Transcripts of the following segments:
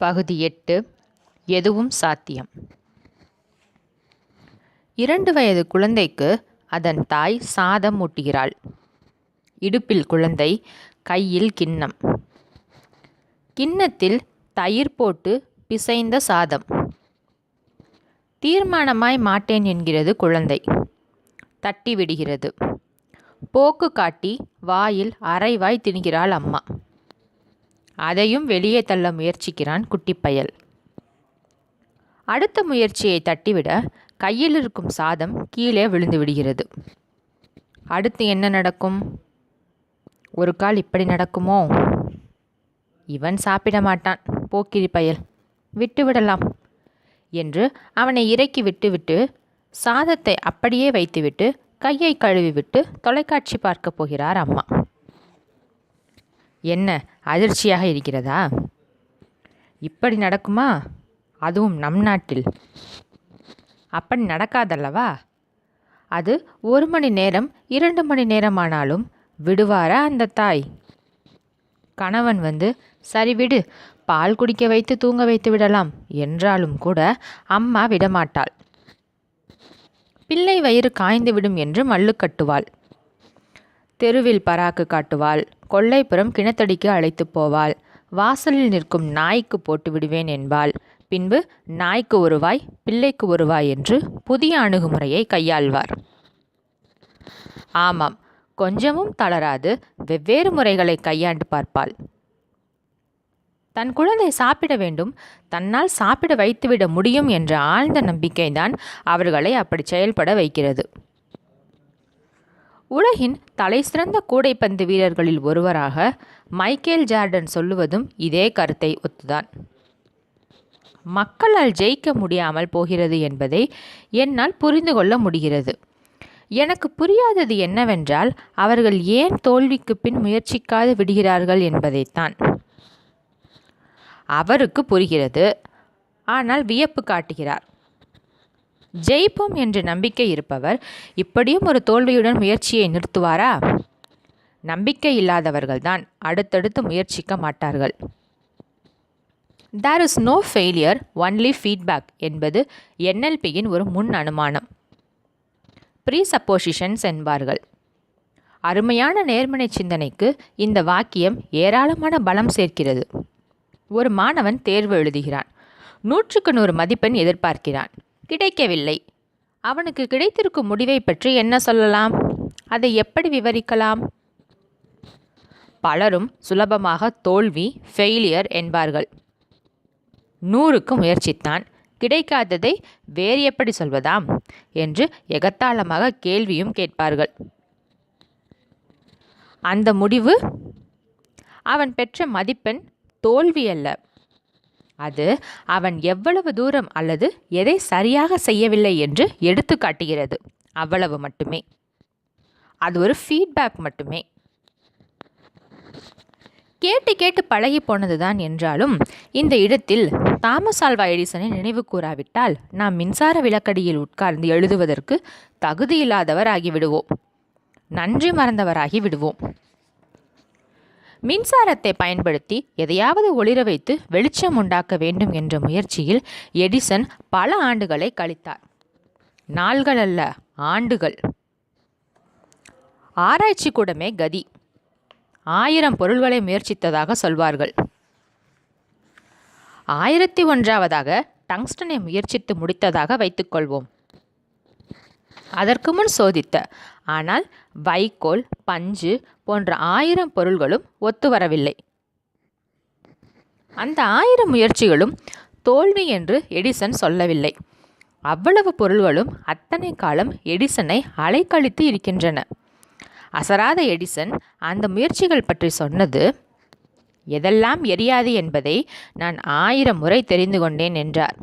பகுதி 8. எதுவும் சாத்தியம். 2 வயது குழந்தைக்கு அதன் தாய் சாதம் ஊட்டுகிறாள். இடுப்பில் குழந்தை, கையில் கிண்ணம். கிண்ணத்தில் தயிர் போட்டு பிசைந்த சாதம். தீர்மானமாய் மாட்டேன் என்கிறது குழந்தை. தட்டி விடுகிறது. போக்கு காட்டி வாயில் அரைவாய் திணிகிறாள் அம்மா. அதையும் வெளியே தள்ள முயற்சிக்கிறான் குட்டிப்பயல். அடுத்த முயற்சியை தட்டிவிட கையில் இருக்கும் சாதம் கீழே விழுந்து விடுகிறது. அடுத்து என்ன நடக்கும்? ஒரு கால் இப்படி நடக்குமோ? இவன் சாப்பிட மாட்டான், போக்கிரி பயல், விட்டுவிடலாம் என்று அவனை இறக்கி விட்டுவிட்டு சாதத்தை அப்படியே வைத்துவிட்டு கையை கழுவிவிட்டு தொலைக்காட்சி பார்க்க போகிறார் அம்மா. என்ன அதிர்ச்சியாக இருக்கிறதா? இப்படி நடக்குமா? அதுவும் நம் நாட்டில். அப்படி நடக்காதல்லவா? அது 1 மணி நேரம் 2 மணி நேரமானாலும் விடுவாரா அந்த தாய்? கணவன் வந்து சரி விடு, பால் குடிக்க வைத்து தூங்க வைத்து விடலாம் என்றாலும் கூட அம்மா விடமாட்டாள். பிள்ளை வயிறு காய்ந்து விடும் என்று மல்லு கட்டுவாள். தெருவில் பராக்கு காட்டுவாள். கொல்லைப்புறம் கிணத்தடிக்கு அழைத்து போவாள். வாசலில் நிற்கும் நாய்க்கு போட்டு விடுவேன் என்பாள். பின்பு நாய்க்கு 1 வாய், பிள்ளைக்கு 1 வாய் என்று புதிய அணுகுமுறையை கையாள்வார். ஆமாம், கொஞ்சமும் தளராது வெவ்வேறு முறைகளை கையாண்டு பார்ப்பாள். தன் குழந்தை சாப்பிட வேண்டும், தன்னால் சாப்பிட வைத்துவிட முடியும் என்ற ஆழ்ந்த நம்பிக்கைதான் அவர்களை அப்படி செயல்பட வைக்கிறது. உலகின் தலைசிறந்த கூடைப்பந்து வீரர்களில் ஒருவராக மைக்கேல் ஜார்டன் சொல்லுவதும் இதே கருத்தை ஒத்துதான். மக்களால் ஜெயிக்க முடியாமல் போகிறது என்பதை என்னால் புரிந்து கொள்ள முடிகிறது. எனக்கு புரியாதது என்னவென்றால் அவர்கள் ஏன் தோல்விக்கு பின் முயற்சிக்காது விடுகிறார்கள் என்பதைத்தான். அவருக்கு புரிகிறது, ஆனால் வியப்பு காட்டுகிறார். ஜெயிப்போம் என்ற நம்பிக்கை இருப்பவர் இப்படியும் ஒரு தோல்வியுடன் முயற்சியை நிறுத்துவாரா? நம்பிக்கை இல்லாதவர்கள்தான் அடுத்தடுத்து முயற்சிக்க மாட்டார்கள். There is no failure, only feedback என்பது NLPயின் ஒரு முன் அனுமானம். ப்ரீசப்போசிஷன்ஸ் என்பார்கள். அருமையான நேர்மறை சிந்தனைக்கு இந்த வாக்கியம் ஏராளமான பலம் சேர்க்கிறது. ஒரு மாணவன் தேர்வு எழுதுகிறான். 100க்கு 100 மதிப்பெண் எதிர்பார்க்கிறான். கிடைக்கவில்லை. அவனுக்கு கிடைத்திருக்கும் முடிவை பற்றி என்ன சொல்லலாம்? அதை எப்படி விவரிக்கலாம்? பலரும் சுலபமாக தோல்வி, ஃபெயிலியர் என்பார்கள். 100க்கு முயற்சித்தான், கிடைக்காததை வேறு எப்படி சொல்வதாம் என்று எகத்தாளமாக கேள்வியும் கேட்பார்கள். அந்த முடிவு? அவன் பெற்ற மதிப்பெண் தோல்வி அல்ல. அது அவன் எவ்வளவு தூரம் அல்லது எதை சரியாக செய்யவில்லை என்று எடுத்து காட்டுகிறது. அவ்வளவு மட்டுமே. அது ஒரு ஃபீட்பேக் மட்டுமே. கேட்டு கேட்டு பழகி போனதுதான் என்றாலும் இந்த இடத்தில் தாமஸ் ஆல்வா எடிசனை நினைவு கூறாவிட்டால் நாம் மின்சார விளக்கடியில் உட்கார்ந்து எழுதுவதற்கு தகுதியில்லாதவர் ஆகிவிடுவோம். நன்றி மறந்தவராகி விடுவோம். மின்சாரத்தை பயன்படுத்தி எதையாவது ஒளிர வைத்து வெளிச்சம் உண்டாக்க வேண்டும் என்ற முயற்சியில் எடிசன் பல ஆண்டுகளை கழித்தார். நாள்கள் அல்ல, ஆண்டுகள். ஆராய்ச்சி கூடமே கதி. 1000 பொருள்களை முயற்சித்ததாக சொல்வார்கள். 1001வதாக டங்ஸ்டனை முயற்சித்து முடித்ததாக வைத்துக்கொள்வோம். அதற்கு முன் சோதித்த, ஆனால் வைக்கோல், பஞ்சு போன்ற 1000 பொருள்களும் ஒத்து வரவில்லை. அந்த 1000 முயற்சிகளும் தோல்வி என்று எடிசன் சொல்லவில்லை. அவ்வளவு பொருள்களும் அத்தனை காலம் எடிசனை அலைக்கழித்து இருக்கின்றன. அசராத எடிசன் அந்த முயற்சிகள் பற்றி சொன்னது, எதெல்லாம் எரியாது என்பதை நான் 1000 முறை தெரிந்து கொண்டேன் என்றார்.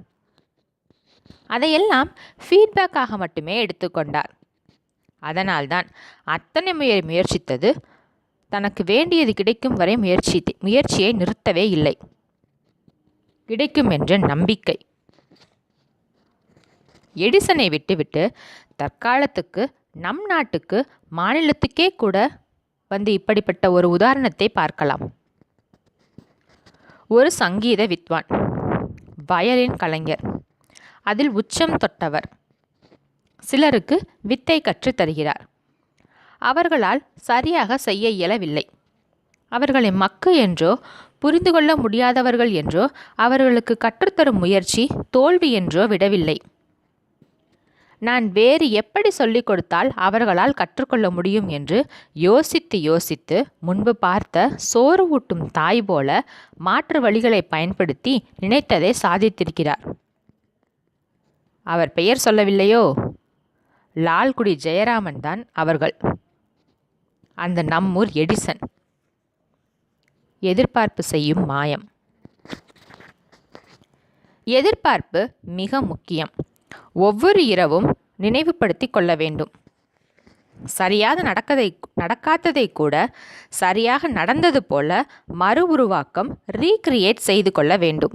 அதையெல்லாம் ஃபீட்பேக்காக மட்டுமே எடுத்துக்கொண்டார். அதனால்தான் அத்தனை முயற்சித்தது. தனக்கு வேண்டியது கிடைக்கும் வரை முயற்சியை நிறுத்தவே இல்லை. கிடைக்கும் என்ற நம்பிக்கை. எடிசனை விட்டுவிட்டு தற்காலத்துக்கு நம் நாட்டுக்கு மாநிலத்துக்கே கூட வந்து இப்படிப்பட்ட ஒரு உதாரணத்தை பார்க்கலாம். ஒரு சங்கீத வித்வான் வயலின் கலைஞர், அதில் உச்சம் தொட்டவர். சிலருக்கு வித்தை கற்றுத் தருகிறார். அவர்களால் சரியாக செய்ய இயலவில்லை. அவர்களை மக்கு என்றோ புரிந்து கொள்ள முடியாதவர்கள் என்றோ அவர்களுக்கு கற்றுத்தரும் முயற்சி தோல்வி என்றோ விடவில்லை. நான் வேறு எப்படி சொல்லிக் கொடுத்தால் அவர்களால் கற்றுக்கொள்ள முடியும் என்று யோசித்து யோசித்து முன்பு பார்த்த சோறு ஊட்டும் தாய் போல மாற்று வழிகளை பயன்படுத்தி நினைத்ததை சாதித்திருக்கிறார். அவர் பெயர் சொல்லவில்லையோ? லால்குடி ஜெயராமன் தான் அவர்கள். அந்த நம்மூர் எடிசன். எதிர்பார்ப்பு செய்யும் மாயம். எதிர்பார்ப்பு மிக முக்கியம். ஒவ்வொரு இரவும் நினைவுபடுத்தி கொள்ள வேண்டும். சரியாக நடக்காததை கூட சரியாக நடந்தது போல மறு உருவாக்கம் ரீக்ரியேட் செய்து கொள்ள வேண்டும்.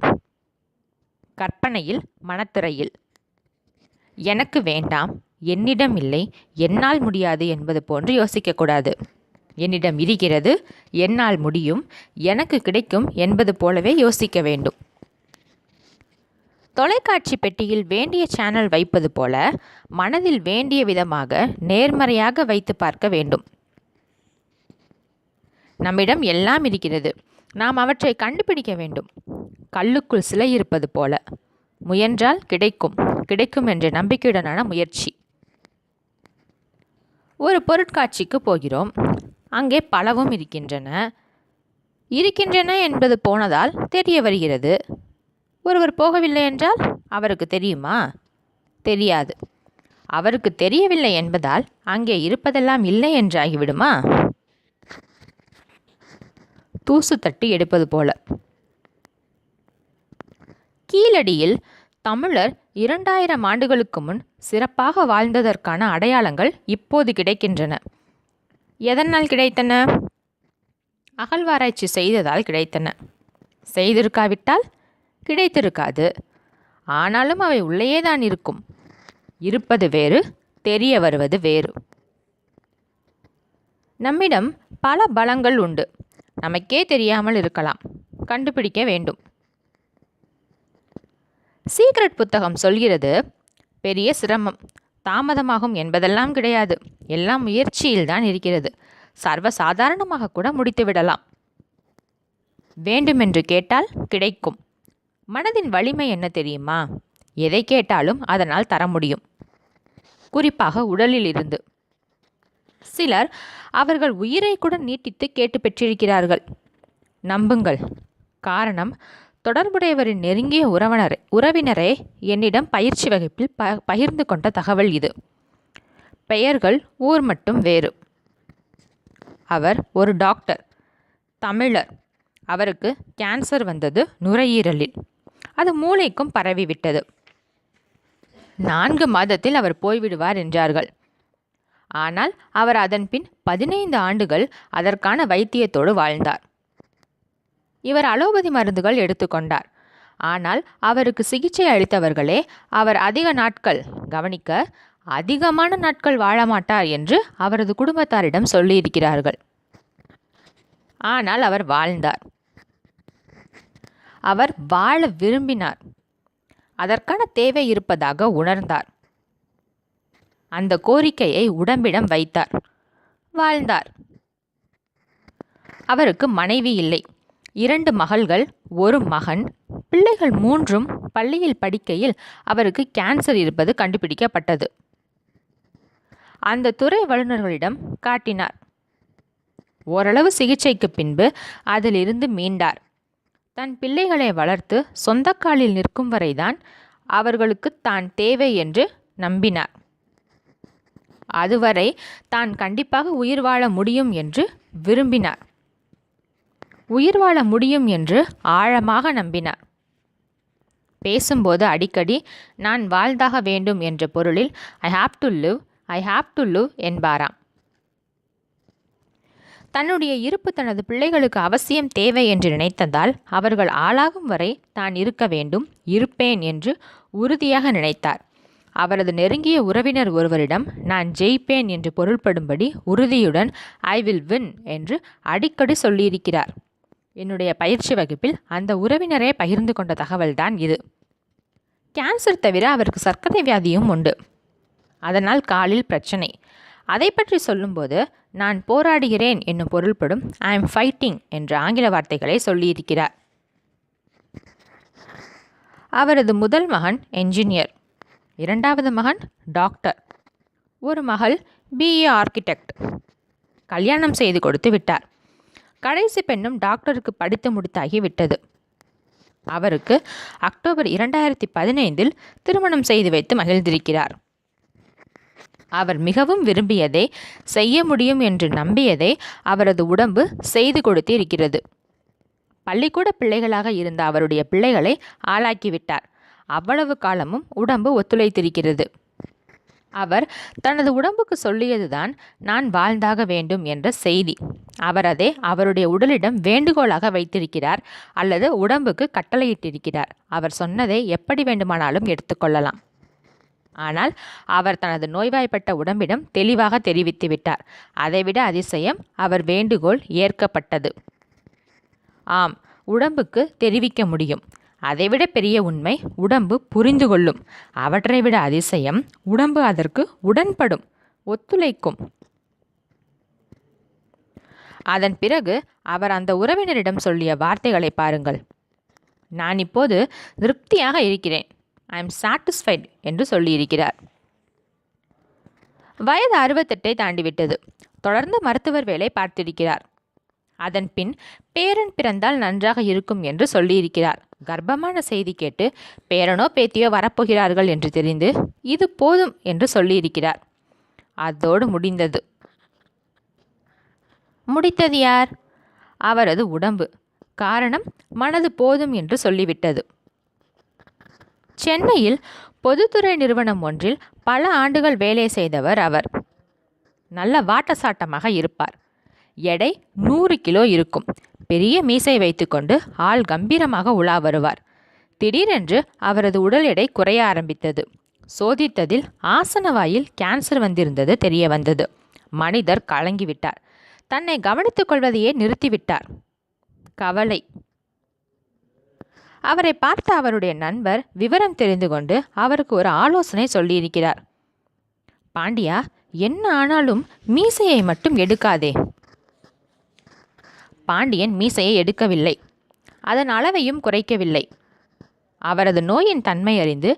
கற்பனையில், மனத்திரையில். எனக்கு வேண்டாம், என்னிடம் இல்லை, என்னால் முடியாது என்பது போன்று யோசிக்கக்கூடாது. என்னிடம் இருக்கிறது, என்னால் முடியும், எனக்கு கிடைக்கும் என்பது போலவே யோசிக்க வேண்டும். தொலைக்காட்சி பெட்டியில் வேண்டிய சேனல் வைப்பது போல மனதில் வேண்டிய விதமாக நேர்மறையாக வைத்து பார்க்க வேண்டும். நம்மிடம் எல்லாம் இருக்கிறது, நாம் அவற்றை கண்டுபிடிக்க வேண்டும். கல்லுக்குள் சிலை இருப்பது போல. முயன்றால் கிடைக்கும், கிடைக்கும் என்ற நம்பிக்கையுடனான முயற்சி. ஒரு பொருட்காட்சிக்கு போகிறோம். அங்கே பலவும் இருக்கின்றன என்பது போனதால் தெரிய வருகிறது. ஒருவர் போகவில்லை என்றால் அவருக்கு தெரியுமா? தெரியாது. அவருக்கு தெரியவில்லை என்பதால் அங்கே இருப்பதெல்லாம் இல்லை என்றாகிவிடுமா? தூசு தட்டி எடுப்பது போல. கீழடியில் தமிழர் 2000 ஆண்டுகளுக்கு முன் சிறப்பாக வாழ்ந்ததற்கான அடையாளங்கள் இப்போது கிடைக்கின்றன. எதனால் கிடைத்தன? அகழ்வாராய்ச்சி செய்ததால் கிடைத்தன. செய்திருக்காவிட்டால் கிடைத்திருக்காது. ஆனாலும் அவை உள்ளேயே தான் இருக்கும். இருப்பது வேறு, தெரிய வருவது வேறு. நம்மிடம் பல பலங்கள் உண்டு. நமக்கே தெரியாமல் இருக்கலாம். கண்டுபிடிக்க வேண்டும். சீக்ரெட் புத்தகம் சொல்கிறது, பெரிய சிரமம், தாமதமாகும் என்பதெல்லாம் கிடையாது. எல்லாம் முயற்சியில்தான் இருக்கிறது. சர்வசாதாரணமாக கூட முடித்து விடலாம். வேண்டுமென்று கேட்டால் கிடைக்கும். மனதின் வலிமை என்ன தெரியுமா? எதை கேட்டாலும் அதனால் தர முடியும். குறிப்பாக உடலில் இருந்து. சிலர் அவர்கள் உயிரை கூட நீட்டித்து கேட்டு பெற்றிருக்கிறார்கள். நம்புங்கள். காரணம், தொடர்புடையவரின் நெருங்கிய உறவினரே என்னிடம் பயிற்சி வகுப்பில் பகிர்ந்து கொண்ட தகவல் இது. பெயர்கள், ஊர் மட்டும் வேறு. அவர் ஒரு டாக்டர், தமிழர். அவருக்கு கேன்சர் வந்தது நுரையீரலில். அது மூளைக்கும் பரவிவிட்டது. 4 மாதத்தில் அவர் போய்விடுவார் என்றார்கள். ஆனால் அவர் அதன் பின் 15 ஆண்டுகள் அதற்கான வைத்தியத்தோடு வாழ்ந்தார். இவர் அலோபதி மருந்துகள் எடுத்துக்கொண்டார். ஆனால் அவருக்கு சிகிச்சை அளித்தவர்களே அவர் அதிக நாட்கள் அதிகமான நாட்கள் வாழ மாட்டார் என்று அவரது குடும்பத்தாரிடம் சொல்லியிருக்கிறார்கள். ஆனால் அவர் வாழ்ந்தார். அவர் வாழ விரும்பினார். அதற்கான தேவை இருப்பதாக உணர்ந்தார். அந்த கோரிக்கையை உடம்பிடம் வைத்தார். வாழ்ந்தார். அவருக்கு மனைவி இல்லை. 2 மகள்கள், 1 மகன். பிள்ளைகள் 3ம் பள்ளியில் படிக்கையில் அவருக்கு கேன்சர் இருப்பது கண்டுபிடிக்கப்பட்டது. அந்த துறை வல்லுநர்களிடம் காட்டினார். ஓரளவு சிகிச்சைக்கு பின்பு அதிலிருந்து மீண்டார். தன் பிள்ளைகளை வளர்த்து சொந்த காலில் நிற்கும் வரைதான் அவர்களுக்கு தான் தேவை என்று நம்பினார். அதுவரை தான் கண்டிப்பாக உயிர் வாழ முடியும் என்று விரும்பினார். உயிர் வாழ முடியும் என்று ஆழமாக நம்பினார். பேசும்போது அடிக்கடி நான் வாழ்ந்தாக வேண்டும் என்ற பொருளில் ஐ ஹாவ் டு லிவ் என்பாராம். தன்னுடைய இருப்பு தனது பிள்ளைகளுக்கு அவசியம் தேவை என்று நினைத்ததால் அவர்கள் ஆளாகும் வரை தான் இருக்க வேண்டும், இருப்பேன் என்று உறுதியாக நினைத்தார். அவரது நெருங்கிய உறவினர் ஒருவரிடம் நான் ஜெயிப்பேன் என்று பொருள்படும்படி உறுதியுடன் ஐ வில் வின் என்று அடிக்கடி சொல்லியிருக்கிறார். என்னுடைய பயிற்சி வகுப்பில் அந்த உறவினரே பகிர்ந்து கொண்ட தகவல்தான் இது. கேன்சர் தவிர அவருக்கு சர்க்கரை வியாதியும் உண்டு. அதனால் காலில் பிரச்சனை. அதை பற்றி சொல்லும்போது நான் போராடுகிறேன் என்னும் பொருள்படும் ஐ எம் ஃபைட்டிங் என்ற ஆங்கில வார்த்தைகளை சொல்லியிருக்கிறார். அவரது முதல் மகன் என்ஜினியர், இரண்டாவது மகன் டாக்டர், ஒரு மகள் பிஏ ஆர்கிடெக்ட். கல்யாணம் செய்து கொடுத்து விட்டார். கடைசி பெண்ணும் டாக்டருக்கு படித்து முடித்தாகி விட்டது. அவருக்கு அக்டோபர் 2015 திருமணம் செய்து வைத்து மகிழ்ந்திருக்கிறார். அவர் மிகவும் விரும்பியதை, செய்ய முடியும் என்று நம்பியதை அவரது உடம்பு செய்து கொடுத்து இருக்கிறது. பள்ளிக்கூட பிள்ளைகளாக இருந்த அவருடைய பிள்ளைகளை ஆளாக்கிவிட்டார். அவ்வளவு காலமும் உடம்பு ஒத்துழைத்திருக்கிறது. அவர் தனது உடம்புக்கு சொல்லியதுதான் நான் வாழ்ந்தாக வேண்டும் என்ற செய்தி. அவர் அதை அவருடைய உடலிடம் வேண்டுகோளாக வைத்திருக்கிறார் அல்லது உடம்புக்கு கட்டளையிட்டிருக்கிறார். அவர் சொன்னதை எப்படி வேண்டுமானாலும் எடுத்துக்கொள்ளலாம். ஆனால் அவர் தனது நோய்வாய்ப்பட்ட உடம்பிடம் தெளிவாக தெரிவித்து விட்டார். அதைவிட அதிசயம், அவர் வேண்டுகோள் ஏற்கப்பட்டது. ஆம், உடம்புக்கு தெரிவிக்க முடியும். அதைவிட பெரிய உண்மை, உடம்பு புரிந்து கொள்ளும். அவற்றை விட அதிசயம், உடம்பு அதற்கு உடன்படும், ஒத்துழைக்கும். அதன் பிறகு அவர் அந்த உறவினரிடம் சொல்லிய வார்த்தைகளை பாருங்கள். நான் இப்போது திருப்தியாக இருக்கிறேன், ஐ எம் சாட்டிஸ்ஃபைட் என்று சொல்லியிருக்கிறார். வயது 68 தாண்டிவிட்டது. தொடர்ந்து மருத்துவர் வேலை பார்த்திருக்கிறார். அதன் பின் பேரன் பிறந்தால் நன்றாக இருக்கும் என்று சொல்லியிருக்கிறார். கர்ப்பமான செய்தி கேட்டு பேரனோ பேத்தியோ வரப்போகிறார்கள் என்று தெரிந்து இது போதும் என்று சொல்லியிருக்கிறார். அதோடு முடிந்தது. முடித்தது யார்? அவரது உடம்பு. காரணம், மனது போதும் என்று சொல்லிவிட்டது. சென்னையில் பொதுத்துறை நிறுவனம் ஒன்றில் பல ஆண்டுகள் வேலை செய்தவர் அவர். நல்ல வாட்டசாட்டமாக இருப்பார். எடை 100 கிலோ இருக்கும். பெரிய மீசை வைத்துக்கொண்டு ஆள் கம்பீரமாக உலா வருவார். திடீரென்று அவரது உடல் எடை குறைய ஆரம்பித்தது. சோதித்ததில் ஆசனவாயில் கேன்சர் வந்திருந்தது தெரிய வந்தது. மனிதர் கலங்கிவிட்டார். தன்னை கவனித்துக் கொள்வதையே நிறுத்திவிட்டார். கவலை. அவரை பார்த்த அவருடைய நண்பர் விவரம் தெரிந்து கொண்டு அவருக்கு ஒரு ஆலோசனை சொல்லியிருக்கிறார். பாண்டியா, என்ன ஆனாலும் மீசையை மட்டும் எடுக்காதே. பாண்டியன் மீசையை எடுக்கவில்லை. அதன் அளவையும் குறைக்கவில்லை. அவரது நோயின் தன்மை அறிந்து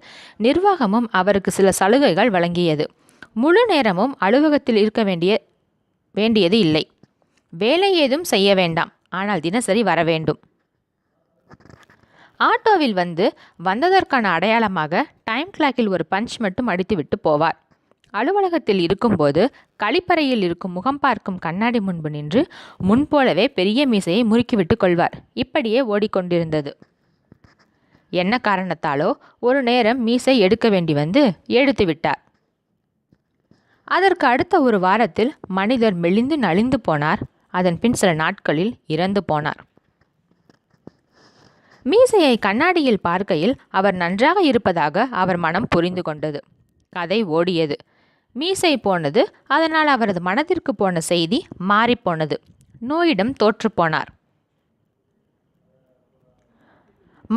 நிர்வாகமும் அவருக்கு சில சலுகைகள் வழங்கியது. முழு நேரமும் அலுவலகத்தில் இருக்க வேண்டியது இல்லை. வேலை ஏதும் செய்ய வேண்டாம். ஆனால் தினசரி வர வேண்டும். ஆட்டோவில் வந்ததற்கான அடையாளமாக டைம் கிளாக்கில் ஒரு பஞ்ச் மட்டும் அடித்துவிட்டு போவார். அலுவலகத்தில் இருக்கும்போது கழிப்பறையில் இருக்கும் முகம் பார்க்கும் கண்ணாடி முன்பு நின்று முன்போலவே பெரிய மீசையை முறுக்கிவிட்டு கொள்வார். இப்படியே ஓடிக்கொண்டிருந்தது. என்ன காரணத்தாலோ ஒரு நேரம் மீசை எடுக்க வேண்டி எடுத்து விட்டார். அதற்கு அடுத்த ஒரு வாரத்தில் மனிதர் மெலிந்து நலிந்து போனார். அதன் பின் சில நாட்களில் இறந்து போனார். மீசையை கண்ணாடியில் பார்க்கையில் அவர் நன்றாக இருப்பதாக அவர் மனம் புரிந்து கொண்டது. கதை ஓடியது. மீசை போனது. அதனால் அவரது மனதிற்கு போன செய்தி மாறிப்போனது. நோயிடம் தோற்றுப்போனார்.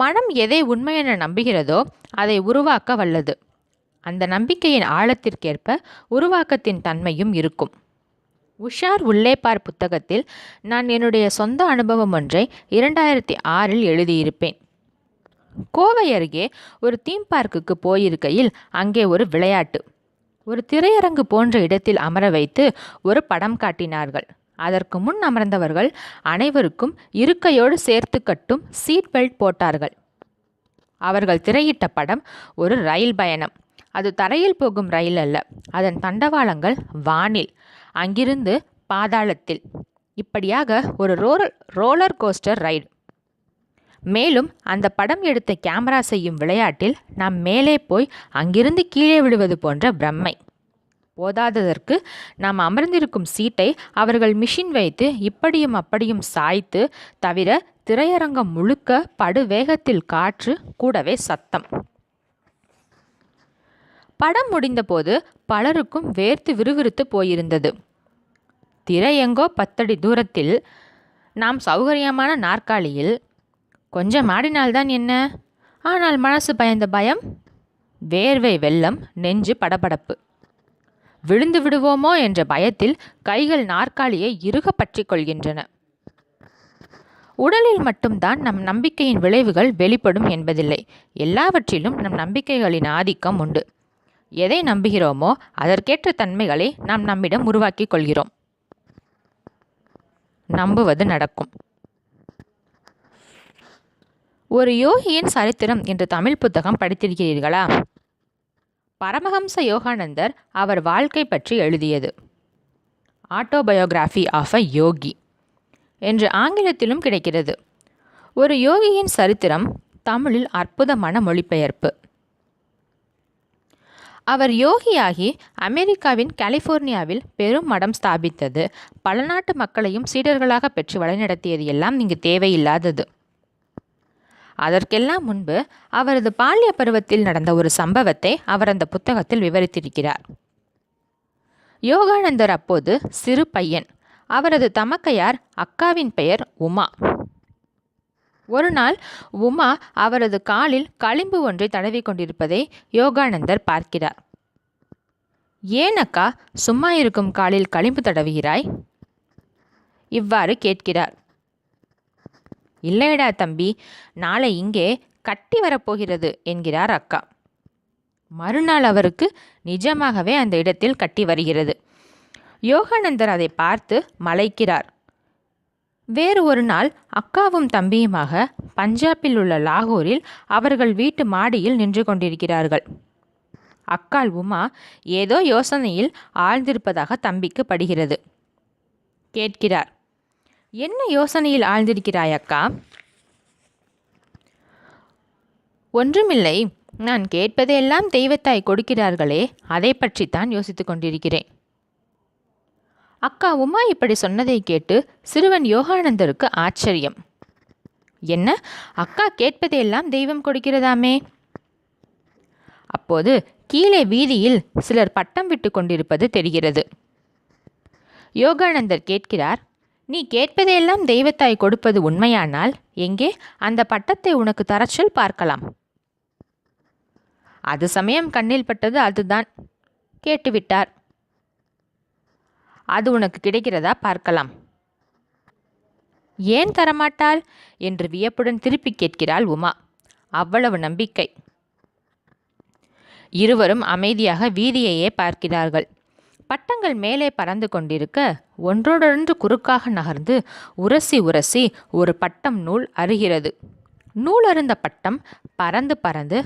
மனம் எதை உண்மையென நம்புகிறதோ அதை உருவாக்க வல்லது. அந்த நம்பிக்கையின் ஆழத்திற்கேற்ப உருவாக்கத்தின் தன்மையும் இருக்கும். உஷார் உள்ளேப்பார் புத்தகத்தில் நான் என்னுடைய சொந்த அனுபவம் ஒன்றை 2006 எழுதியிருப்பேன். கோவை அருகே ஒரு தீம் பார்க்குக்கு போயிருக்கையில் அங்கே ஒரு விளையாட்டு. ஒரு திரையரங்கு போன்ற இடத்தில் அமர வைத்து ஒரு படம் காட்டினார்கள். அதற்கு முன் அமர்ந்தவர்கள் அனைவருக்கும் இருக்கையோடு சேர்த்து கட்டும் சீட் பெல்ட் போட்டார்கள். அவர்கள் திரையிட்ட படம் ஒரு ரயில் பயணம். அது தரையில் போகும் ரயில் அல்ல. அதன் தண்டவாளங்கள் வானில், அங்கிருந்து பாதாளத்தில். இப்படியாக ஒரு ரோலர் கோஸ்டர் ரைடு. மேலும் அந்த படம் எடுத்த கேமரா செய்யும் விளையாட்டில் நாம் மேலே போய் அங்கிருந்து கீழே விழுவது போன்ற பிரம்மை. போதாததற்கு நாம் அமர்ந்திருக்கும் சீட்டை அவர்கள் மிஷின் வைத்து இப்படியும் அப்படியும் சாய்த்து, தவிர திரையரங்கம் முழுக்க படு வேகத்தில் காற்று, கூடவே சத்தம். படம் முடிந்தபோது பலருக்கும் வேர்த்து விறுவிறுத்து போயிருந்தது. திரை எங்கோ 10 அடி தூரத்தில், நாம் சௌகரியமான நாற்காலியில். கொஞ்சம் ஆடினால்தான் என்ன? ஆனால் மனசு பயந்த பயம் வேர்வை வெள்ளம், நெஞ்சு படபடப்பு. விழுந்து விடுவோமோ என்ற பயத்தில் கைகள் நாற்காலியை இறுக பற்றி கொள்கின்றன. உடலில் மட்டும்தான் நம் நம்பிக்கையின் விளைவுகள் வெளிப்படும் என்பதில்லை. எல்லாவற்றிலும் நம் நம்பிக்கைகளின் ஆதிக்கம் உண்டு. எதை நம்புகிறோமோ அதற்கேற்ற தன்மைகளை நாம் நம்மிடம் உருவாக்கிக் கொள்கிறோம். நம்புவது நடக்கும். ஒரு யோகியின் சரித்திரம் என்ற தமிழ் புத்தகம் படித்திருக்கிறீர்களா? பரமஹம்ச யோகானந்தர் அவர் வாழ்க்கை பற்றி எழுதியது. ஆட்டோபயோகிராஃபி ஆஃப் அ யோகி என்று ஆங்கிலத்திலும் கிடைக்கிறது. ஒரு யோகியின் சரித்திரம் தமிழில் அற்புதமான மொழிபெயர்ப்பு. அவர் யோகியாகி அமெரிக்காவின் கலிஃபோர்னியாவில் பெரும் மடம் ஸ்தாபித்தது, பல நாட்டு மக்களையும் சீடர்களாக பெற்று வழிநடத்தியது எல்லாம் இங்கு தேவையில்லாதது. அதற்கெல்லாம் முன்பு அவரது பால்ய பருவத்தில் நடந்த ஒரு சம்பவத்தை அவர் அந்த புத்தகத்தில் விவரித்திருக்கிறார். யோகானந்தர் அப்போது சிறு பையன். அவரது தமக்கையார் அக்காவின் பெயர் உமா. ஒரு நாள் உமா அவரது காலில் களிம்பு ஒன்றை தடவி கொண்டிருப்பதை யோகானந்தர் பார்க்கிறார். ஏன் அக்கா, சும்மா இருக்கும் காலில் களிம்பு தடவுகிறாய்? இவ்வாறு கேட்கிறார். இல்லையடா தம்பி, நாளை இங்கே கட்டி வரப்போகிறது என்கிறார் அக்கா. மறுநாள் அவருக்கு நிஜமாகவே அந்த இடத்தில் கட்டி வருகிறது. யோகானந்தர் அதை பார்த்து மலைக்கிறார். வேறு ஒரு நாள் அக்காவும் தம்பியுமாக பஞ்சாபில் உள்ள லாகூரில் அவர்கள் வீட்டு மாடியில் நின்று கொண்டிருக்கிறார்கள். அக்காள் உமா ஏதோ யோசனையில் ஆழ்ந்திருப்பதாக தம்பிக்கு படுகிறது. கேட்கிறார், என்ன யோசனையில் ஆழ்ந்திருக்கிறாய் அக்கா? ஒன்றுமில்லை, நான் கேட்பதையெல்லாம் தெய்வத்தாய் கொடுக்கிறார்களே, அதை பற்றித்தான் யோசித்து கொண்டிருக்கிறேன். அக்கா உமா இப்படி சொன்னதை கேட்டு சிறுவன் யோகானந்தருக்கு ஆச்சரியம். என்ன, அக்கா கேட்பதையெல்லாம் தெய்வம் கொடுக்கிறதாமே? அப்போது கீழே வீதியில் சிலர் பட்டம் விட்டு கொண்டிருப்பது தெரிகிறது. யோகானந்தர் கேட்கிறார், நீ கேட்பதையெல்லாம் தெய்வத்தாய் கொடுப்பது உண்மையானால் எங்கே அந்த பட்டத்தை உனக்கு தரச்சொல் பார்க்கலாம். அது சமயம் கண்ணில் பட்டது, அதுதான். கேட்டுவிட்டார். அது உனக்கு கிடைக்கிறதா பார்க்கலாம். ஏன் தரமாட்டாள் என்று வியப்புடன் திருப்பி கேட்கிறாள் உமா. அவ்வளவு நம்பிக்கை. இருவரும் அமைதியாக வீதியையே பார்க்கிறார்கள். பட்டங்கள் மேலே பறந்து கொண்டிருக்க ஒன்றோடொன்று குறுக்காக நகர்ந்து உரசி உரசி ஒரு பட்டம் நூல் அறுகிறது. நூல் அருந்த பட்டம் பறந்து பறந்து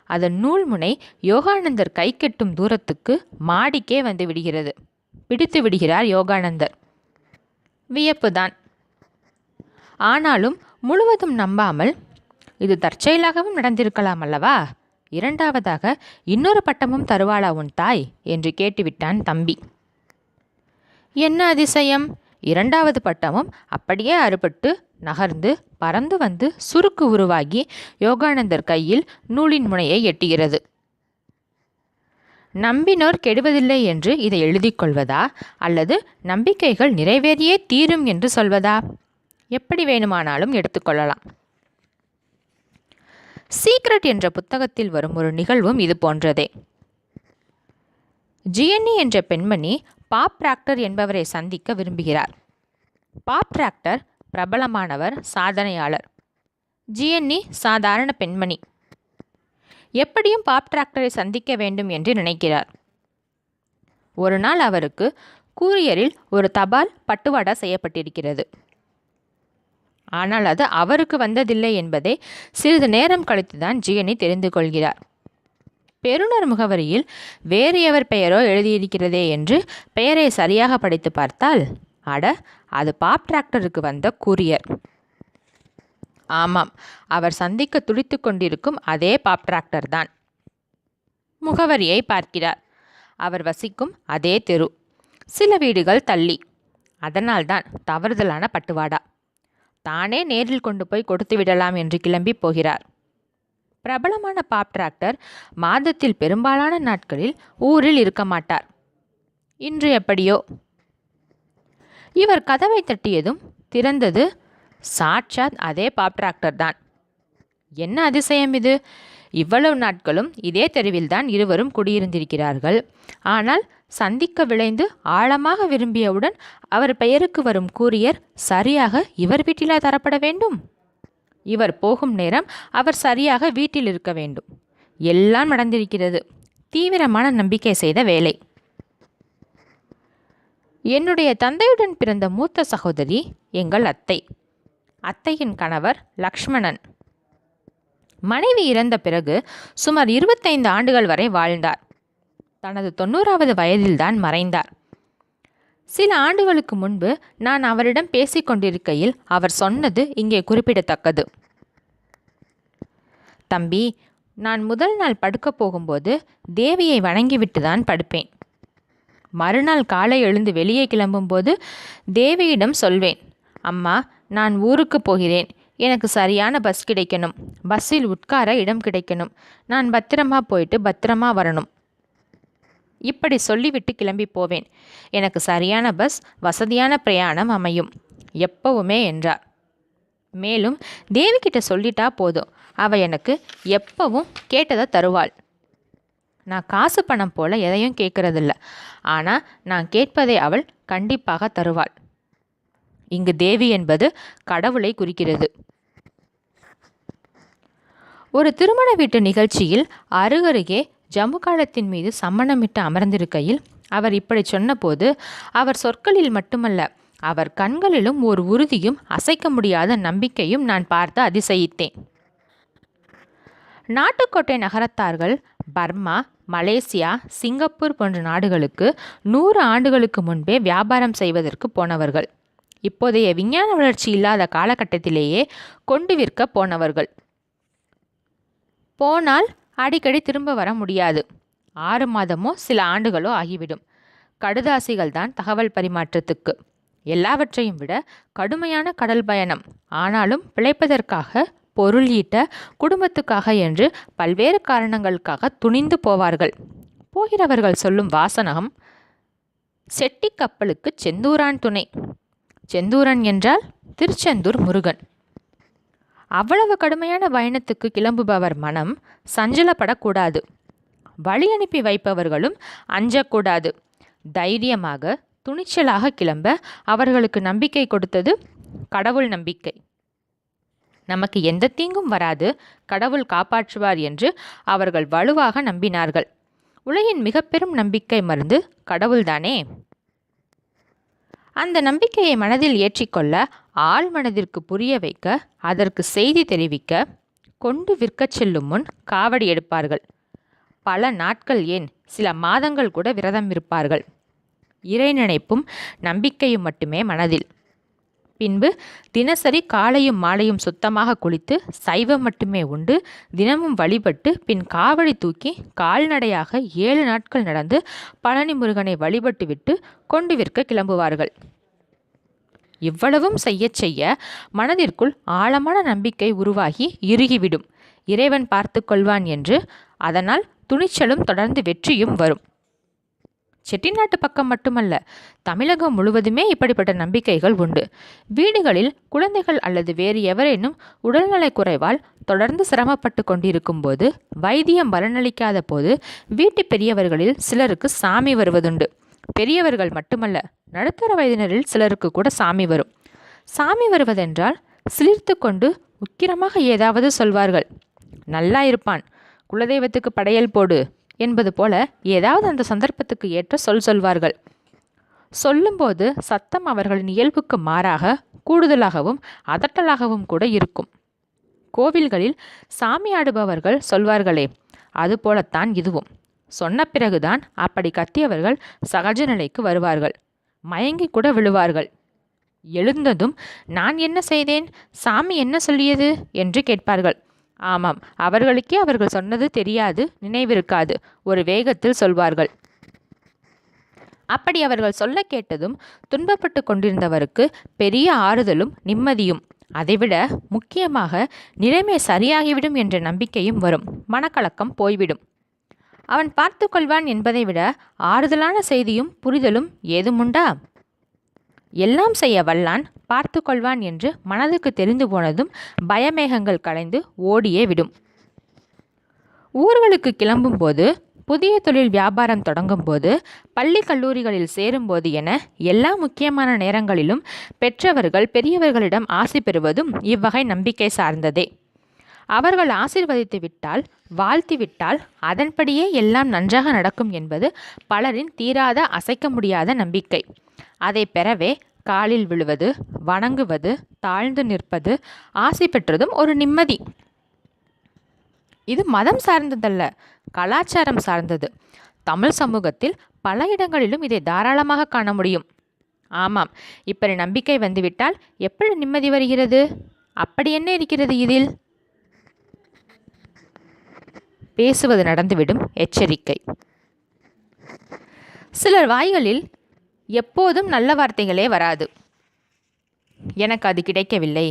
அதன் நூல் முனை யோகானந்தர் கை கெட்டும் தூரத்துக்கு மாடிக்கே வந்து விடுகிறது. பிடித்து விடுகிறார் யோகானந்தர். வியப்புதான். ஆனாலும் முழுவதும் நம்பாமல், இது தற்செயலாகவும் நடந்திருக்கலாம் அல்லவா, இரண்டாவதாக இன்னொரு பட்டமும் தருவாளா உன் தாய் என்று கேட்டுவிட்டான் தம்பி. என்ன அதிசயம்! இரண்டாவது பட்டமும் அப்படியே அறுபட்டு நகர்ந்து பறந்து வந்து சுருக்கு உருவாகி யோகானந்தர் கையில் நூலின் முனையை எட்டுகிறது. நம்பினோர் கெடுவதில்லை என்று இதை எழுதி கொள்வதா, அல்லது நம்பிக்கைகள் நிறைவேறியே தீரும் என்று சொல்வதா? எப்படி வேணுமானாலும் எடுத்துக்கொள்ளலாம். சீக்ரெட் என்ற புத்தகத்தில் வரும் ஒரு நிகழ்வும் இது போன்றதே. ஜியன்னி என்ற பெண்மணி பாப் பிராக்டர் என்பவரை சந்திக்க விரும்புகிறார். பாப் பிராக்டர் பிரபலமானவர், சாதனையாளர். ஜியன்னி சாதாரண பெண்மணி. எப்படியும் பாப் பிராக்டரை சந்திக்க வேண்டும் என்று நினைக்கிறார். ஒரு நாள் அவருக்கு கூரியரில் ஒரு தபால் பட்டுவாடா செய்யப்பட்டிருக்கிறது. ஆனால் அது அவருக்கு வந்ததில்லை என்பதை சிறிது நேரம் கழித்துதான் ஜியனி தெரிந்து கொள்கிறார். பெறுநர் முகவரியில் வேறு எவர் பெயரோ எழுதியிருக்கிறதே என்று பெயரை சரியாக படித்து பார்த்தால் அது பாப் டிராக்டருக்கு வந்த கூரியர். ஆமாம், அவர் சந்திக்க துடித்து கொண்டிருக்கும் அதே பாப் டிராக்டர் தான். முகவரியை பார்க்கிறார். அவர் வசிக்கும் அதே தெரு, சில வீடுகள் தள்ளி. அதனால்தான் தவறுதலான பட்டுவாடா. தானே நேரில் கொண்டு போய் கொடுத்து விடலாம் என்று கிளம்பி போகிறார். பிரபலமான பாப் டிராக்டர் மாதத்தில் பெரும்பாலான நாட்களில் ஊரில் இருக்க மாட்டார். இன்று எப்படியோ. இவர் கதவை தட்டியதும் திறந்தது சாட்சாத் அதே பாப் டிராக்டர் தான். என்ன அதிசயம் இது! இவ்வளவு நாட்களும் இதே தெருவில்தான் இருவரும் குடியிருந்திருக்கிறார்கள். ஆனால் சந்திக்க விளைந்து ஆழமாக விரும்பியவுடன் அவர் பெயருக்கு வரும் கூரியர் சரியாக இவர் வீட்டிலா தரப்பட வேண்டும்? இவர் போகும் நேரம் அவர் சரியாக வீட்டில் இருக்க வேண்டும். எல்லாம் நடந்திருக்கிறது. தீவிரமான நம்பிக்கை செய்த வேலை. என்னுடைய தந்தையுடன் பிறந்த மூத்த சகோதரி எங்கள் அத்தை. அத்தையின் கணவர் லக்ஷ்மணன். மனைவி இறந்த பிறகு சுமார் 25 ஆண்டுகள் வரை வாழ்ந்தார். தனது 90வது வயதில்தான் மறைந்தார். சில ஆண்டுகளுக்கு முன்பு நான் அவரிடம் பேசிக்கொண்டிருக்கையில் அவர் சொன்னது இங்கே குறிப்பிடத்தக்கது. தம்பி, நான் முதல் நாள் படுக்கப் போகும்போது தேவியை வணங்கிவிட்டு தான் படுப்பேன். மறுநாள் காலை எழுந்து வெளியே கிளம்பும்போது தேவியிடம் சொல்வேன், அம்மா, நான் ஊருக்கு போகிறேன். எனக்கு சரியான பஸ் கிடைக்கணும். பஸ்ஸில் உட்கார இடம் கிடைக்கணும். நான் பத்திரமா போயிட்டு பத்திரமா வரணும். இப்படி சொல்லிவிட்டு கிளம்பி போவேன். எனக்கு சரியான பஸ், வசதியான பிரயாணம் அமையும் எப்பவுமே என்றார். மேலும் தேவிக்கிட்ட சொல்லிட்டா போதும், அவள் எனக்கு எப்பவும் கேட்டதை தருவாள். நான் காசு பணம் போல எதையும் கேட்கறதில்ல. ஆனால் நான் கேட்பதை அவள் கண்டிப்பாக தருவாள். இங்கு தேவி என்பது கடவுளை குறிக்கிறது. ஒரு திருமண வீட்டு நிகழ்ச்சியில் அருகருகே ஜமுகாலத்தின் மீது சம்மணமிட்டு அமர்ந்திருக்கையில் அவர் இப்படி சொன்னபோது அவர் சொற்களில் மட்டுமல்ல, அவர் கண்களிலும் ஒரு உறுதியும் அசைக்க முடியாத நம்பிக்கையும் நான் பார்த்து அதிசயித்தேன். நாட்டுக்கோட்டை நகரத்தார்கள் பர்மா, மலேசியா, சிங்கப்பூர் போன்ற நாடுகளுக்கு 100 ஆண்டுகளுக்கு முன்பே வியாபாரம் செய்வதற்கு போனவர்கள். இப்போதைய விஞ்ஞான வளர்ச்சி இல்லாத காலகட்டத்திலேயே கொண்டு விற்க போனவர்கள். போனால் அடிக்கடி திரும்ப வர முடியாது. 6 மாதமோ சில ஆண்டுகளோ ஆகிவிடும். கடுதாசிகள் தான் தகவல் பரிமாற்றத்துக்கு. எல்லாவற்றையும் விட கடுமையான கடல் பயணம். ஆனாலும் பிழைப்பதற்காக, பொருள் ஈட்ட, குடும்பத்துக்காக என்று பல்வேறு காரணங்களுக்காக துணிந்து போவார்கள். போகிறவர்கள் சொல்லும் வாசகம், செட்டி கப்பலுக்கு செந்தூரான் துணை. செந்தூரன் என்றால் திருச்செந்தூர் முருகன். அவ்வளவு கடுமையான பயணத்துக்கு கிளம்புபவர் மனம் சஞ்சலப்படக்கூடாது. வழி அனுப்பி வைப்பவர்களும் அஞ்சக்கூடாது. தைரியமாக, துணிச்சலாக கிளம்ப அவர்களுக்கு நம்பிக்கை கொடுத்தது கடவுள் நம்பிக்கை. நமக்கு எந்த தீங்கும் வராது, கடவுள் காப்பாற்றுவார் என்று அவர்கள் வலுவாக நம்பினார்கள். உலகின் மிக பெரும் நம்பிக்கை மருந்து கடவுள்தானே. அந்த நம்பிக்கையை மனதில் ஏற்றிக்கொள்ள, ஆள் மனதிற்கு புரிய வைக்க, அதற்கு செய்தி தெரிவிக்க, கொண்டு விற்கச் செல்லும் முன் காவடி எடுப்பார்கள். பல நாட்கள், ஏன் சில மாதங்கள் கூட விரதம் இருப்பார்கள். இறை நினைப்பும் நம்பிக்கையும் மட்டுமே மனதில். பின்பு தினசரி காலையும் மாலையும் சுத்தமாக குளித்து சைவம் மட்டுமே உண்டு தினமும் வழிபட்டு பின் காவடி தூக்கி கால்நடையாக 7 நாட்கள் நடந்து பழனி முருகனை வழிபட்டு விட்டு கொண்டு விற்க கிளம்புவார்கள். இவ்வளவும் செய்ய செய்ய மனதிற்குள் ஆழமான நம்பிக்கை உருவாகி இறுகிவிடும். இறைவன் பார்த்து கொள்வான் என்று. அதனால் துணிச்சலும் தொடர்ந்து வெற்றியும் வரும். செட்டிநாட்டு பக்கம் மட்டுமல்ல, தமிழகம் முழுவதுமே இப்படிப்பட்ட நம்பிக்கைகள் உண்டு. வீடுகளில் குழந்தைகள் அல்லது வேறு எவரேனும் உடல்நலை குறைவால் தொடர்ந்து சிரமப்பட்டு கொண்டிருக்கும் போது, வைத்தியம் பலனளிக்காத போது வீட்டு பெரியவர்களில் சிலருக்கு சாமி வருவதுண்டு. பெரியவர்கள் மட்டுமல்ல, நடுத்தர வயதினரில் சிலருக்கு கூட சாமி வரும். சாமி வருவதென்றால் சிலிர்த்து கொண்டு உக்கிரமாக ஏதாவது சொல்வார்கள். நல்லா இருப்பான், குலதெய்வத்துக்கு படையல் போடு என்பது போல ஏதாவது அந்த சந்தர்ப்பத்துக்கு ஏற்ற சொல்வார்கள். சொல்லும்போது சத்தம் அவர்களின் இயல்புக்கு மாறாக கூடுதலாகவும் அதட்டலாகவும் கூட இருக்கும். கோவில்களில் சாமி ஆடுபவர்கள் சொல்வார்களே, அதுபோலத்தான் இதுவும். சொன்ன பிறகுதான் அப்படி கத்தியவர்கள் சகஜ நிலைக்கு வருவார்கள். மயங்கி கூட விழுவார்கள். எழுந்ததும் நான் என்ன செய்தேன், சாமி என்ன சொல்லியது என்று கேட்பார்கள். ஆமாம், அவர்களுக்கே அவர்கள் சொன்னது தெரியாது, நினைவிருக்காது. ஒரு வேகத்தில் சொல்வார்கள். அப்படி அவர்கள் சொல்ல கேட்டதும் துன்பப்பட்டு கொண்டிருந்தவருக்கு பெரிய ஆறுதலும் நிம்மதியும், அதைவிட முக்கியமாக நிலைமை சரியாகிவிடும் என்ற நம்பிக்கையும் வரும். மனக்கலக்கம் போய்விடும். அவன் பார்த்து கொள்வான் என்பதை விட ஆறுதலான செய்தியும் புரிதலும் ஏதுமுண்டா? எல்லாம் செய்ய வல்லான், பார்த்து கொள்வான் என்று மனதுக்கு தெரிந்து போனதும் பயமேகங்கள் கலைந்து ஓடியே விடும். ஊர்களுக்கு கிளம்பும்போது, புதிய தொழில் வியாபாரம் தொடங்கும்போது, பள்ளி கல்லூரிகளில் சேரும்போது என எல்லா முக்கியமான நேரங்களிலும் பெற்றவர்கள் பெரியவர்களிடம் ஆசி பெறுவதும் இவ்வகை நம்பிக்கை சார்ந்ததே. அவர்கள் ஆசீர்வதித்து விட்டால், வாழ்த்தி விட்டால் அதன்படியே எல்லாம் நன்றாக நடக்கும் என்பது பலரின் தீராத அசைக்க முடியாத நம்பிக்கை. அதை பெறவே காலில் விழுவது, வணங்குவது, தாழ்ந்து நிற்பது, ஆசி பெற்றதும் ஒரு நிம்மதி. இது மதம் சார்ந்ததல்ல, கலாச்சாரம் சார்ந்தது. தமிழ் சமூகத்தில் பல இடங்களிலும் இதை தாராளமாக காண முடியும். ஆமாம், இப்படி நம்பிக்கை வந்துவிட்டால் எப்படி நிம்மதி வருகிறது? அப்படி என்ன இருக்கிறது இதில்? பேசுவது நடந்துவிடும். எச்சரிக்கை. சிலர் வாய்களில் எப்போதும் நல்ல வார்த்தைகளே வராது. எனக்கு அது கிடைக்கவில்லை,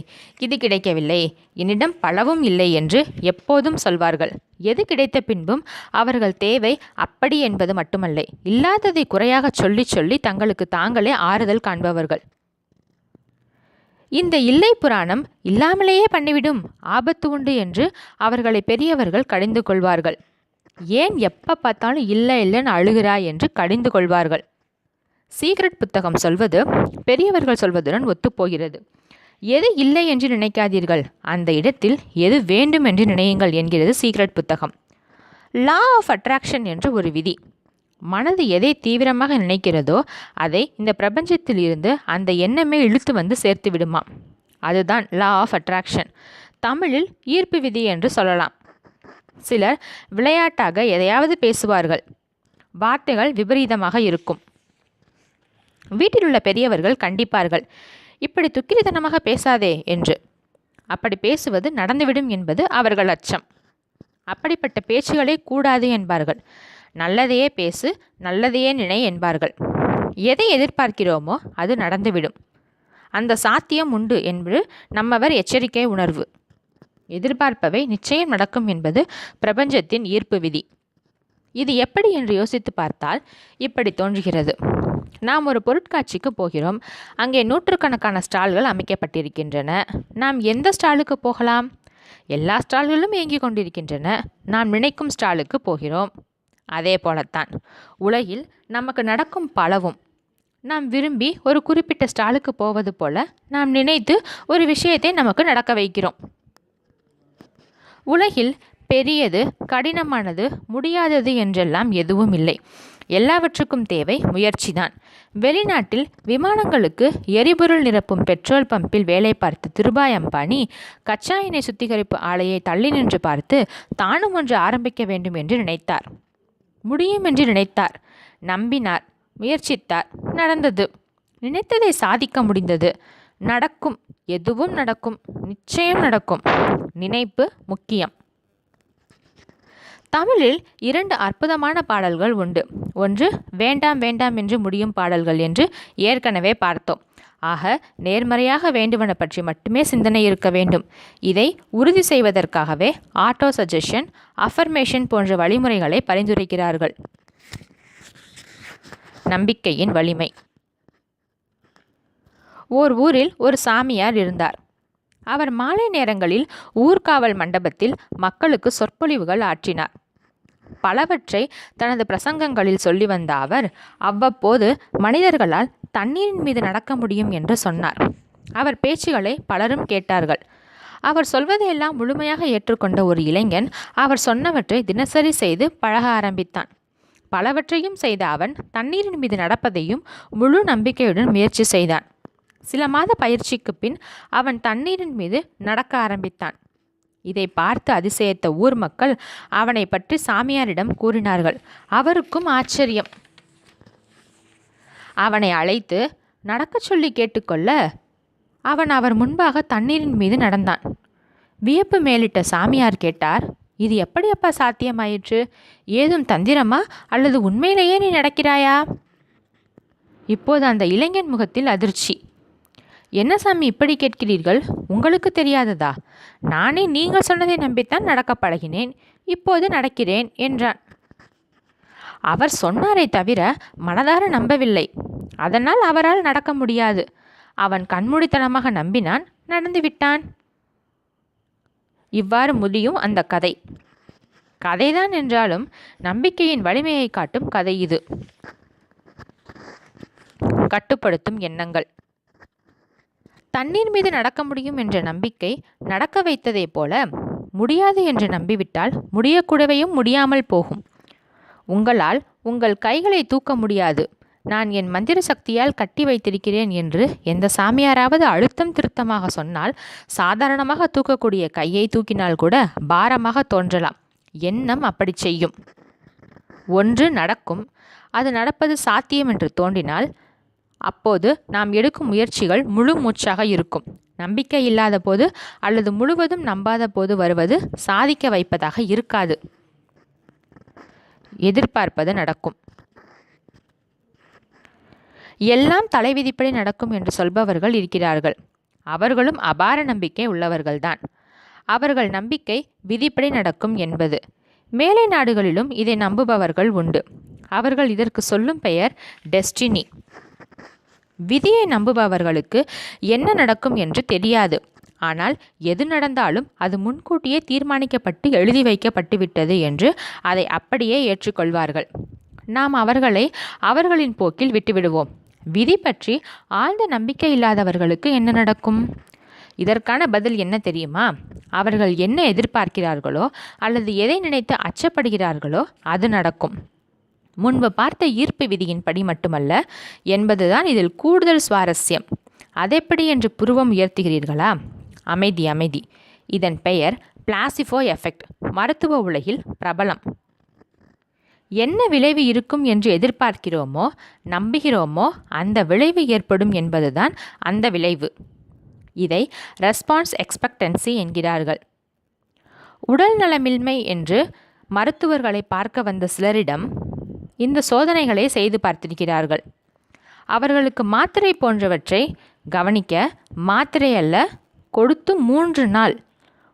இது கிடைக்கவில்லை, என்னிடம் பலவும் இல்லை என்று எப்போதும் சொல்வார்கள். எது கிடைத்த பின்பும் அவர்கள் தேவை அப்படி என்பது மட்டுமல்ல, இல்லாததை குறையாக சொல்லி சொல்லி தங்களுக்கு தாங்களே ஆறுதல் காண்பவர்கள். இந்த இல்லை புராணம் இல்லாமலேயே பண்ணிவிடும், ஆபத்து உண்டு என்று அவர்களை பெரியவர்கள் கடிந்து கொள்வார்கள். ஏன் எப்போ பார்த்தாலும் இல்லை இல்லைன்னு அழுகிறாய் என்று கடிந்து கொள்வார்கள். சீக்ரெட் புத்தகம் சொல்வது பெரியவர்கள் சொல்வதுடன் ஒத்துப்போகிறது. எது இல்லை என்று நினைக்காதீர்கள், அந்த இடத்தில் எது வேண்டும் என்று நினையுங்கள் என்கிறது சீக்ரெட் புத்தகம். லா ஆஃப் அட்ராக்ஷன் என்று ஒரு விதி. மனது எதை தீவிரமாக நினைக்கிறதோ அதை இந்த பிரபஞ்சத்தில் இருந்து அந்த எண்ணமே இழுத்து வந்து சேர்த்து விடுமா. அதுதான் லா ஆஃப் அட்ராக்ஷன். தமிழில் ஈர்ப்பு விதி என்று சொல்லலாம். சிலர் விளையாட்டாக எதையாவது பேசுவார்கள். வார்த்தைகள் விபரீதமாக இருக்கும். வீட்டில் உள்ள பெரியவர்கள் கண்டிப்பார்கள், இப்படி துக்கிரித்தனமாக பேசாதே என்று. அப்படி பேசுவது நடந்துவிடும் என்பது அவர்கள் அச்சம். அப்படிப்பட்ட பேச்சுகளே கூடாது என்பார்கள். நல்லதையே பேசு, நல்லதையே நினை என்பார்கள். எதை எதிர்பார்க்கிறோமோ அது நடந்துவிடும். அந்த சாத்தியம் உண்டு என்று நம்மவர் எச்சரிக்கை உணர்வு. எதிர்பார்ப்பவை நிச்சயம் நடக்கும் என்பது பிரபஞ்சத்தின் ஈர்ப்பு விதி. இது எப்படி என்று யோசித்து பார்த்தால் இப்படி தோன்றுகிறது. நாம் ஒரு பொருட்காட்சிக்கு போகிறோம். அங்கே நூற்றுக்கணக்கான ஸ்டால்கள் அமைக்கப்பட்டிருக்கின்றன. நாம் எந்த ஸ்டாலுக்கு போகலாம்? எல்லா ஸ்டால்களும் இயங்கிக் கொண்டிருக்கின்றன. நாம் நினைக்கும் ஸ்டாலுக்கு போகிறோம். அதே போலத்தான் உலகில் நமக்கு நடக்கும் பலவும். நாம் விரும்பி ஒரு குறிப்பிட்ட ஸ்டாலுக்கு போவது போல நாம் நினைத்து ஒரு விஷயத்தை நமக்கு நடக்க வைக்கிறோம். உலகில் பெரியது, கடினமானது, முடியாதது என்றெல்லாம் எதுவும் இல்லை. எல்லாவற்றுக்கும் தேவை முயற்சிதான். வெளிநாட்டில் விமானங்களுக்கு எரிபொருள் நிரப்பும் பெட்ரோல் பம்பில் வேலை பார்த்த திருபாய் அம்பானி கச்சா எண்ணெய் சுத்திகரிப்பு ஆலையை தள்ளி நின்று பார்த்து தானும் ஒன்று ஆரம்பிக்க வேண்டும் என்று நினைத்தார். முடியும் என்று நினைத்தார், நம்பினார், முயற்சித்தார், நடந்தது. நினைத்ததை சாதிக்க முடிந்தது. நடக்கும், எதுவும் நடக்கும், நிச்சயம் நடக்கும். நினைப்பு முக்கியம். தமிழில் 2 அற்புதமான பாடல்கள் உண்டு. ஒன்று வேண்டாம் வேண்டாம் என்று முடியும் பாடல்கள் என்று ஏற்கனவே பார்த்தோம். ஆக நேர்மறையாக வேண்டுவன பற்றி மட்டுமே சிந்தனை இருக்க வேண்டும். இதை உறுதி செய்வதற்காகவே ஆட்டோ சஜஷன், அஃபர்மேஷன் போன்ற வழிமுறைகளை பரிந்துரைக்கிறார்கள். நம்பிக்கையின் வலிமை. ஓர் ஊரில் ஒரு சாமியார் இருந்தார். அவர் மாலை நேரங்களில் ஊர்காவல் மண்டபத்தில் மக்களுக்கு சொற்பொழிவுகள் ஆற்றினார். பலவற்றை தனது பிரசங்கங்களில் சொல்லி வந்த அவர் அவ்வப்போது மனிதர்களால் தண்ணீரின் மீது நடக்க முடியும் என்று சொன்னார். அவர் பேச்சுகளை பலரும் கேட்டார்கள். அவர் சொல்வதையெல்லாம் முழுமையாக ஏற்றுக்கொண்ட ஒரு இளைஞன் அவர் சொன்னவற்றை தினசரி செய்து பழக ஆரம்பித்தான். பலவற்றையும் செய்த அவன் தண்ணீரின் மீது நடப்பதையும் முழு நம்பிக்கையுடன் முயற்சி செய்தான். சில மாத பயிற்சிக்கு பின் அவன் தண்ணீரின் மீது நடக்க ஆரம்பித்தான். இதை பார்த்து அதிசயித்த ஊர் மக்கள் அவனை பற்றி சாமியாரிடம் கூறினார்கள். அவருக்கும் ஆச்சரியம். அவனை அழைத்து நடக்கச் சொல்லி கேட்டுக்கொள்ள அவன் அவர் முன்பாக தண்ணீரின் மீது நடந்தான். வியப்பு மேலிட்ட சாமியார் கேட்டார், இது எப்படி அப்பா சாத்தியமாயிற்று? ஏதும் தந்திரமா அல்லது உண்மையிலேயே நீ நடக்கிறாயா? இப்போது அந்த இளைஞன் முகத்தில் அதிர்ச்சி. என்ன சாமி இப்படி கேட்கிறீர்கள்? உங்களுக்கு தெரியாததா? நானே நீங்கள் சொன்னதை நம்பித்தான் நடக்க பழகினேன். இப்போது நடக்கிறேன் என்றான். அவர் சொன்னாரை தவிர மனதார நம்பவில்லை. அதனால் அவரால் நடக்க முடியாது. அவன் கண்மூடித்தனமாக நம்பினான், நடந்துவிட்டான். இவ்வாறு முடியும் அந்த கதை. கதைதான் என்றாலும் நம்பிக்கையின் வலிமையை காட்டும் கதை இது. கட்டுப்படுத்தும் எண்ணங்கள். தண்ணீர் மீது நடக்க முடியும் என்ற நம்பிக்கை நடக்க வைத்ததை போல, முடியாது என்று நம்பிவிட்டால் முடியக்கூடவையும் முடியாமல் போகும். உங்களால் உங்கள் கைகளை தூக்க முடியாது, நான் என் மந்திர சக்தியால் கட்டி வைத்திருக்கிறேன் என்று எந்த சாமியாராவது அழுத்தம் திருத்தமாக சொன்னால், சாதாரணமாக தூக்கக்கூடிய கையை தூக்கினால் கூட பாரமாக தோன்றலாம். எண்ணம் அப்படி செய்யும். ஒன்று நடக்கும், அது நடப்பது சாத்தியம் என்று தோன்றினால் அப்போது நாம் எடுக்கும் முயற்சிகள் முழு மூச்சாக இருக்கும். நம்பிக்கை இல்லாத போது அல்லது முழுவதும் நம்பாத போது வருவது சாதிக்க வைப்பதாக இருக்காது. எதிர்பார்ப்பது நடக்கும். எல்லாம் தலைவிதிப்படி நடக்கும் என்று சொல்பவர்கள் இருக்கிறார்கள். அவர்களும் அபார நம்பிக்கை உள்ளவர்கள்தான். அவர்கள் நம்பிக்கை விதிப்படி நடக்கும் என்பது. மேலை நாடுகளிலும் இதை நம்புபவர்கள் உண்டு. அவர்கள் இதற்கு சொல்லும் பெயர் டெஸ்டினி. விதியை நம்புபவர்களுக்கு என்ன நடக்கும் என்று தெரியாது. ஆனால் எது நடந்தாலும் அது முன்கூட்டியே தீர்மானிக்கப்பட்டு எழுதி வைக்கப்பட்டு விட்டது என்று அதை அப்படியே ஏற்றுக்கொள்வார்கள். நாம் அவர்களை அவர்களின் போக்கில் விட்டுவிடுவோம். விதி பற்றி ஆழ்ந்த நம்பிக்கை இல்லாதவர்களுக்கு என்ன நடக்கும்? இதற்கான பதில் என்ன தெரியுமா? அவர்கள் என்ன எதிர்பார்க்கிறார்களோ அல்லது எதை நினைத்து அச்சப்படுகிறார்களோ அது நடக்கும். முன்பு பார்த்த ஈர்ப்பு விதியின்படி மட்டுமல்ல என்பதுதான் இதில் கூடுதல் சுவாரஸ்யம். அதெப்படி என்று புருவம் உயர்த்துகிறீர்களா? அமைதி அமைதி. இதன் பெயர் பிளாசிபோ எஃபெக்ட். மருத்துவ உலகில் பிரபலம். என்ன விளைவு இருக்கும் என்று எதிர்பார்க்கிறோமோ நம்புகிறோமோ அந்த விளைவு ஏற்படும் என்பதுதான் அந்த விளைவு. இதை ரெஸ்பான்ஸ் எக்ஸ்பெக்டன்சி என்கிறார்கள். உடல் நலமின்மை என்று மருத்துவர்களை பார்க்க வந்த சிலரிடம் இந்த சோதனைகளை செய்து பார்த்திருக்கிறார்கள். அவர்களுக்கு மாத்திரை போன்றவற்றை கவனிக்க, மாத்திரை அல்ல, கொடுத்து 3 நாள்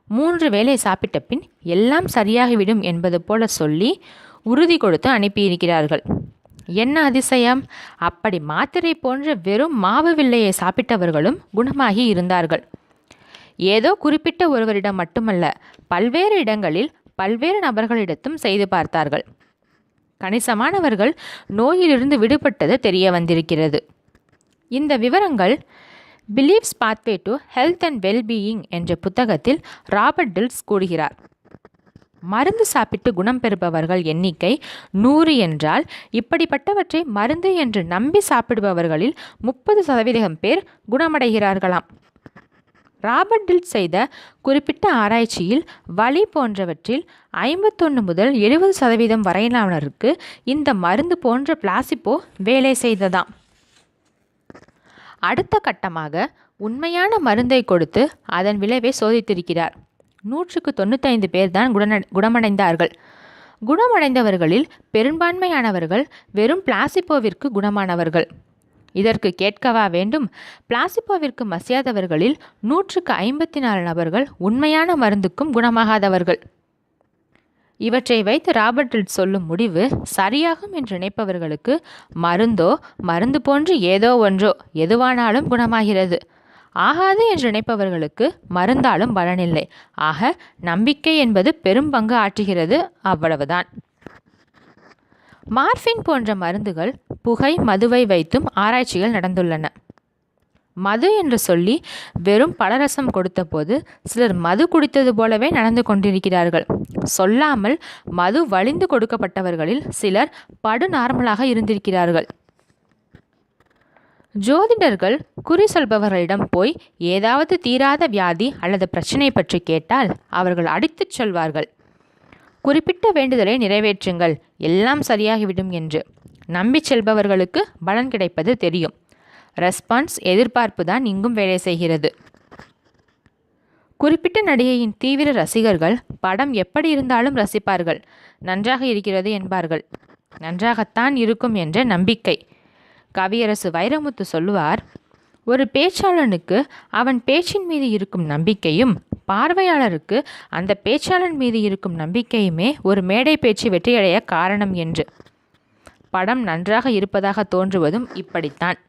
3 வேளை சாப்பிட்ட பின் எல்லாம் சரியாகிவிடும் என்பது போல சொல்லி உறுதி கொடுத்து அனுப்பியிருக்கிறார்கள். என்ன அதிசயம்! அப்படி மாத்திரை போன்ற வெறும் மாவு வில்லையை சாப்பிட்டவர்களும் குணமாகி இருந்தார்கள். ஏதோ குறிப்பிட்ட ஒருவரிடம் மட்டுமல்ல, பல்வேறு இடங்களில் பல்வேறு நபர்களிடத்தும் செய்து பார்த்தார்கள். கணிசமானவர்கள் நோயிலிருந்து விடுபட்டது தெரிய வந்திருக்கிறது. இந்த விவரங்கள் beliefs pathway to health and wellbeing என்ற புத்தகத்தில் ராபர்ட் டில்ஸ் கூறுகிறார். மருந்து சாப்பிட்டு குணம் பெறுபவர்கள் எண்ணிக்கை 100 என்றால், இப்படிப்பட்டவற்றை மருந்து என்று நம்பி சாப்பிடுபவர்களில் 30% பேர் குணமடைகிறார்களாம். ராபர்ட் டில்ஸ் செய்த குறிப்பிட்ட ஆராய்ச்சியில் வலி போன்றவற்றில் 51 முதல் 70% வரையிலானவருக்கு இந்த மருந்து போன்ற பிளாசிபோ வேலை செய்ததாம். அடுத்த கட்டமாக உண்மையான மருந்தை கொடுத்து அதன் விளைவை சோதித்திருக்கிறார். 195 பேர் தான் குணமடைந்தார்கள். குணமடைந்தவர்களில் பெரும்பான்மையானவர்கள் வெறும் பிளாசிபோவிற்கு குணமானவர்கள். இதற்கு கேட்கவா வேண்டும்? பிளாசிபோவிற்கு மசியாதவர்களில் 154 நபர்கள் உண்மையான மருந்துக்கும் குணமாகாதவர்கள். இவற்றை வைத்து ராபர்ட் டில்ஸ் சொல்லும் முடிவு சரியாகும் என்று நினைப்பவர்களுக்கு மருந்தோ மருந்து போன்று ஏதோ ஒன்றோ எதுவானாலும் குணமாகிறது. ஆகாது என்று நினைப்பவர்களுக்கு மருந்தாலும் பலனில்லை. ஆக நம்பிக்கை என்பது பெரும் பங்கு ஆற்றுகிறது, அவ்வளவுதான். மார்பின் போன்ற மருந்துகள், புகை, மதுவை வைத்தும் ஆராய்ச்சிகள் நடந்துள்ளன. மது என்று சொல்லி வெறும் பலரசம் கொடுத்த போது சிலர் மது குடித்தது போலவே நடந்து கொண்டிருக்கிறார்கள். சொல்லாமல் மது வழிந்து கொடுக்கப்பட்டவர்களில் சிலர் படு நார்மலாக இருந்திருக்கிறார்கள். ஜோதிடர்கள் குறி சொல்பவர்களிடம் போய் ஏதாவது தீராத வியாதி அல்லது பிரச்சனை பற்றி கேட்டால் அவர்கள் அடித்துச் சொல்வார்கள், குறிப்பிட்ட வேண்டுதலை நிறைவேற்றுங்கள், எல்லாம் சரியாகிவிடும் என்று. நம்பி செல்பவர்களுக்கு பலன் கிடைப்பது தெரியும். ரெஸ்பான்ஸ் எதிர்பார்ப்பு தான் இங்கும் வேலை செய்கிறது. குறிப்பிட்ட நடிகையின் தீவிர ரசிகர்கள் படம் எப்படி இருந்தாலும் ரசிப்பார்கள். நன்றாக இருக்கிறது என்பார்கள். நன்றாகத்தான் இருக்கும் என்ற நம்பிக்கை. கவியரசு வைரமுத்து சொல்லுவார், ஒரு பேச்சாளனுக்கு அவன் பேச்சின் மீது இருக்கும் நம்பிக்கையும் பார்வையாளருக்கு அந்த பேச்சாளன் மீது இருக்கும் நம்பிக்கையுமே ஒரு மேடை பேச்சு வெற்றியடைய காரணம் என்று. படம் நன்றாக இருப்பதாக தோன்றுவதும் இப்படித்தான்.